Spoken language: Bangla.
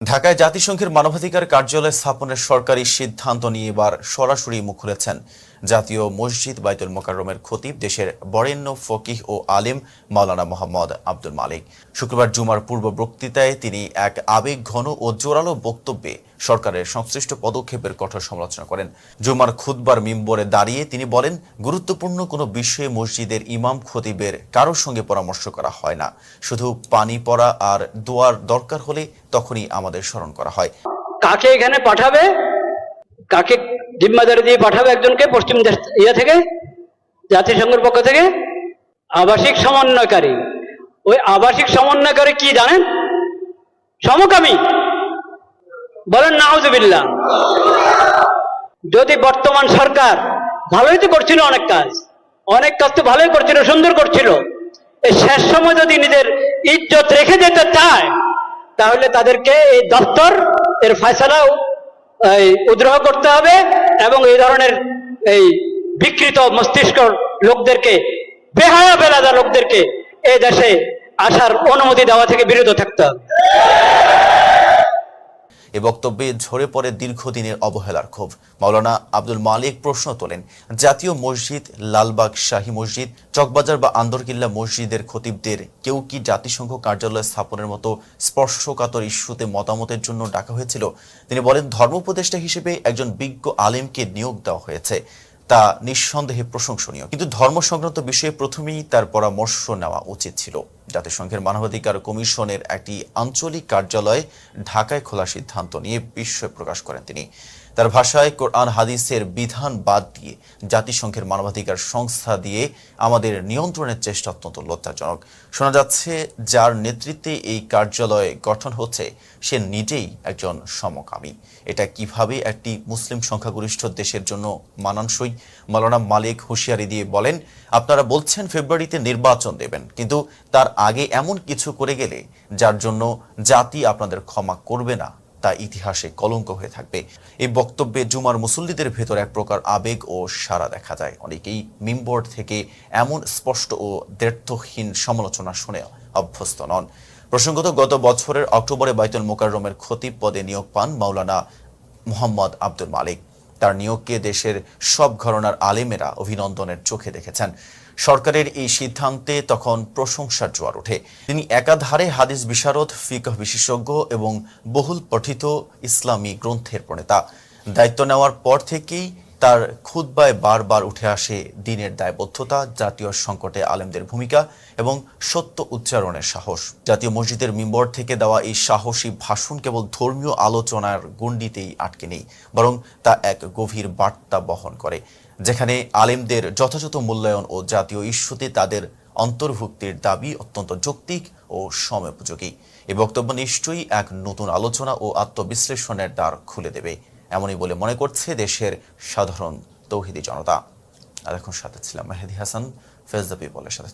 ঢাকায় জাতিসংঘের মানবাধিকার কার্যালয় স্থাপনের সরকারি সিদ্ধান্ত নিয়ে এবার সরাসরি মুখ খুলেছেন জাতীয় মসজিদ বাইতুল মোকাররমের খতিব, দেশের বরেণ্য ফকিহ ও আলেম মাওলানা মোহাম্মদ আব্দুল মালিক। শুক্রবার জুমার পূর্ব বক্তৃতায় তিনি এক আবেগঘন ও জোরালো বক্তব্যে সরকারের সংশ্লিষ্ট পদক্ষেপের কঠোর সমালোচনা করেন। জুমার খুতবার মিম্বরে দাঁড়িয়ে তিনি বলেন, গুরুত্বপূর্ণ কোনো বিষয়ে মসজিদের ইমাম খতিবের কারোর সঙ্গে পরামর্শ করা হয় না। শুধু পানি পড়া আর দোয়ার দরকার হলে তখনই আমাদের স্মরণ করা হয়। কাকে এখানে পাঠাবে, কাকে জিম্মাদারি দিয়ে পাঠাবে একজনকে পশ্চিম দেশ থেকে, জাতিসংঘের পক্ষ থেকে আবাসিক সমন্বয়কারী। ওই আবাসিক সমন্বয়কারী কি জানেন? সমকামী। বলেন নাউজুবিল্লাহ। যদি বর্তমান সরকার ভালোই তো করছিল, অনেক কাজ তো ভালোই করছিল, সুন্দর করছিল, এই শেষ সময় যদি নিজের ইজ্জত রেখে যেতে চায় তাহলে তাদেরকে এই দপ্তর এর ফয়সালা উদ্রহ করতে হবে এবং এই ধরনের এই বিকৃত মস্তিষ্ক লোকদেরকে, বেহায়া বেলাদা লোকদেরকে এই দেশে আসার অনুমতি দেওয়া থেকে বিরত থাকতে হবে। এ বক্তব্যে ঝরে পড়ে দীর্ঘদিনের অবহেলার ক্ষোভ। মাওলানা আব্দুল মালিক প্রশ্ন তোলেন, জাতীয় মসজিদ, লালবাগ শাহী মসজিদ, চকবাজার বা আন্দরকিল্লা মসজিদের খতিবদের কেউ কি জাতিসংঘ কার্যালয় স্থাপনের মতো স্পর্শকাতর ইস্যুতে মতামতের জন্য ডাকা হয়েছিল? তিনি বলেন, ধর্ম উপদেষ্টা হিসেবে একজন বিজ্ঞ আলেমকে নিয়োগ দেওয়া হয়েছে, তা নিঃসন্দেহে প্রশংসনীয়, কিন্তু ধর্ম সংক্রান্ত বিষয়ে প্রথমেই তার পরামর্শ নেওয়া উচিত ছিল। জাতিসংঘের মানবাধিকার কমিশনের একটি আঞ্চলিক কার্যালয় ঢাকায় খোলার সিদ্ধান্ত নিয়ে বিস্ময় প্রকাশ করেন তিনি। তার ভাষায়, কোরআন হাদিসের বিধান বাদ দিয়ে জাতিসংঘের মানবাধিকার সংস্থা দিয়ে আমাদের নিয়ন্ত্রণের চেষ্টা অত্যন্ত লজ্জাজনক। শোনা যাচ্ছে, যার নেতৃত্বে এই কার্যালয় গঠন হচ্ছে সে নিজেই একজন সমকামী। এটা কিভাবে একটি মুসলিম সংখ্যাগরিষ্ঠ দেশের জন্য মানানসই? মাওলানা মালিক হুঁশিয়ারি দিয়ে বলেন, আপনারা বলছেন ফেব্রুয়ারিতে নির্বাচন দেবেন, কিন্তু তার আগে এমন কিছু করে গেলে যার জন্য জাতি আপনাদের ক্ষমা করবে না, তা ইতিহাসে কলঙ্ক হয়ে থাকবে। এই বক্তব্যে জুমার মুসল্লিদের ভেতর এক প্রকার আবেগ ও সাড়া দেখা যায়। অনেকেই মিম্বর থেকে এমন স্পষ্ট ও দ্ব্যর্থহীন সমালোচনা শুনে অভ্যস্ত নন। প্রসঙ্গত, গত বছরের অক্টোবরে বাইতুল মোকাররমের খতিব পদে নিয়োগ পান মাওলানা মোহাম্মদ আব্দুল মালিক। তার নিয়োগকে দেশের সব ঘরানার আলেমেরা অভিনন্দনের চোখে দেখেছেন। সরকারের এই সিদ্ধান্তে তখন প্রশংসার জোয়ার ওঠে। তিনি একাধারে হাদিস বিশারদ, ফিকহ বিশেষজ্ঞ এবং বহুল পঠিত ইসলামী গ্রন্থের প্রণেতা। দায়িত্ব নেওয়ার পর থেকেই তার খুতবায় বারবার উঠে আসে দ্বীনের দায়বদ্ধতা, জাতীয় সংকটে আলেমদের ভূমিকা এবং সত্য উচ্চারণের সাহস। জাতীয় মসজিদের মিম্বর থেকে দেওয়া এই সাহসী ভাষণ কেবল ধর্মীয় আলোচনার গণ্ডিতেই আটকে নেই, বরং তা এক গভীর বার্তা বহন করে, যেখানে আলেমদের যথাযথ মূল্যায়ন ও জাতীয় ইস্যুতে তাদের অন্তর্ভুক্তির দাবি অত্যন্ত যৌক্তিক ও সময়োপযোগী। এই বক্তব্য নিশ্চয়ই এক নতুন আলোচনা ও আত্মবিশ্লেষণের দ্বার খুলে দেবে, এমনই বলে মনে করছে দেশের সাধারণ তৌহিদি জনতা। আর এখন সাথে ছিলাম মেহেদি হাসান, ফেজ দ্য পিপলের সাথে।